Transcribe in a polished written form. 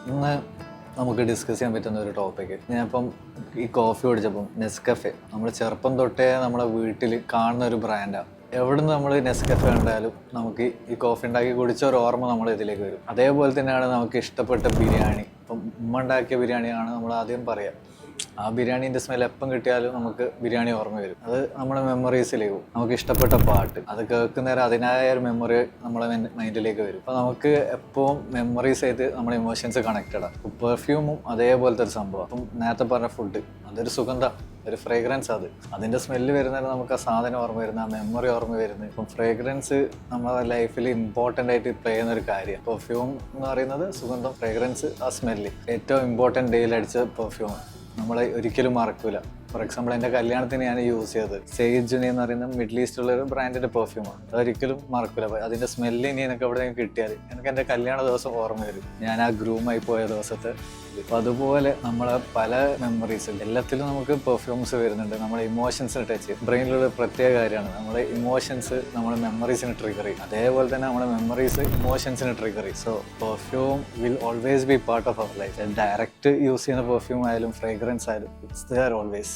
ഇന്ന് നമുക്ക് ഡിസ്കസ് ചെയ്യാൻ പറ്റുന്ന ഒരു ടോപ്പിക്ക്. ഞാനിപ്പം ഈ കോഫി കുടിച്ചപ്പം നെസ്കഫെ നമ്മൾ ചെറുപ്പം തൊട്ടേ നമ്മളെ വീട്ടിൽ കാണുന്ന ഒരു ബ്രാൻഡാണ്. എവിടുന്ന് നമ്മൾ നെസ്കഫെ കണ്ടാലും നമുക്ക് ഈ കോഫി ഉണ്ടാക്കി കുടിച്ച ഒരു ഓർമ്മ നമ്മൾ ഇതിലേക്ക് വരും. അതേപോലെ തന്നെയാണ് നമുക്ക് ഇഷ്ടപ്പെട്ട ബിരിയാണി. ഇപ്പം ഉമ്മ ഉണ്ടാക്കിയ ബിരിയാണിയാണ് നമ്മൾ ആദ്യം പറയുക. ആ ബിരിയാണീൻ്റെ സ്മെൽ എപ്പം കിട്ടിയാലും നമുക്ക് ബിരിയാണി ഓർമ്മ വരും. അത് നമ്മുടെ മെമ്മറീസിലേക്ക് പോകും. നമുക്ക് ഇഷ്ടപ്പെട്ട പാട്ട് അത് കേൾക്കുന്നേരം അതിനായ ഒരു മെമ്മറി നമ്മളെ മൈൻഡിലേക്ക് വരും. അപ്പോൾ നമുക്ക് എപ്പോഴും മെമ്മറീസ് ആയിട്ട് നമ്മുടെ ഇമോഷൻസ് കണക്റ്റഡാണ്. ഇപ്പോൾ പെർഫ്യൂമും അതേപോലത്തെ ഒരു സംഭവം. അപ്പം നേരത്തെ പറഞ്ഞ ഫുഡ് അതൊരു സുഗന്ധം, ഒരു ഫ്രേഗ്രൻസ്. അതിൻ്റെ സ്മെല്ല് വരുന്നേരം നമുക്ക് ആ സാധനം ഓർമ്മ വരുന്നത്, ആ മെമ്മറി ഓർമ്മ വരുന്നത്. ഇപ്പം ഫ്രേഗ്രൻസ് നമ്മുടെ ലൈഫിൽ ഇമ്പോർട്ടൻ്റ് ആയിട്ട് പ്ലേ ചെയ്യുന്ന ഒരു കാര്യം. പെർഫ്യൂം എന്ന് പറയുന്നത് സുഗന്ധം, ഫ്രേഗ്രൻസ്, ആ സ്മെല്ല് ഏറ്റവും ഇമ്പോർട്ടൻ്റ് ഡേയിൽ അടിച്ച പെർഫ്യൂം നമ്മളെ ഒരിക്കലും മറക്കൂല. ഫോർ എക്സാമ്പിൾ എൻ്റെ കല്യാണത്തിന് ഞാൻ യൂസ് ചെയ്തത് സെയ്ജുനി എന്ന് പറയുന്ന മിഡിൽ ഈസ്റ്റുള്ള ഒരു ബ്രാൻഡിൻ്റെ പെർഫ്യൂമാണ്. അതൊരിക്കലും മറക്കൂല. അതിൻ്റെ സ്മെല്ല് ഇനി എനിക്ക് എവിടെ കിട്ടിയാൽ എനിക്ക് എൻ്റെ കല്യാണ ദിവസം ഓർമ്മ വരും, ഞാൻ ആ ഗ്രൂമായി പോയ ദിവസത്തെ. അപ്പോൾ അതുപോലെ നമ്മളെ പല മെമ്മറീസ് എല്ലാത്തിലും നമുക്ക് പെർഫ്യൂംസ് വരുന്നുണ്ട്. നമ്മുടെ ഇമോഷൻസിനെ ടച്ച് ചെയ്യും. ബ്രെയിനിലുള്ള പ്രത്യേക കാര്യമാണ്, നമ്മുടെ ഇമോഷൻസ് നമ്മുടെ മെമ്മറീസിനെ ട്രിഗർ ചെയ്യും. അതേപോലെ തന്നെ നമ്മുടെ മെമ്മറീസ് ഇമോഷൻസിനെ ട്രിഗർ ചെയ്യും. So perfume will always be part of our life. Direct use ചെയ്യുന്ന പെർഫ്യൂം ആയാലും ഫ്രേഗ്രൻസ് ആയാലും ഇറ്റ്സ് ദെയർ ഓൾവേസ്.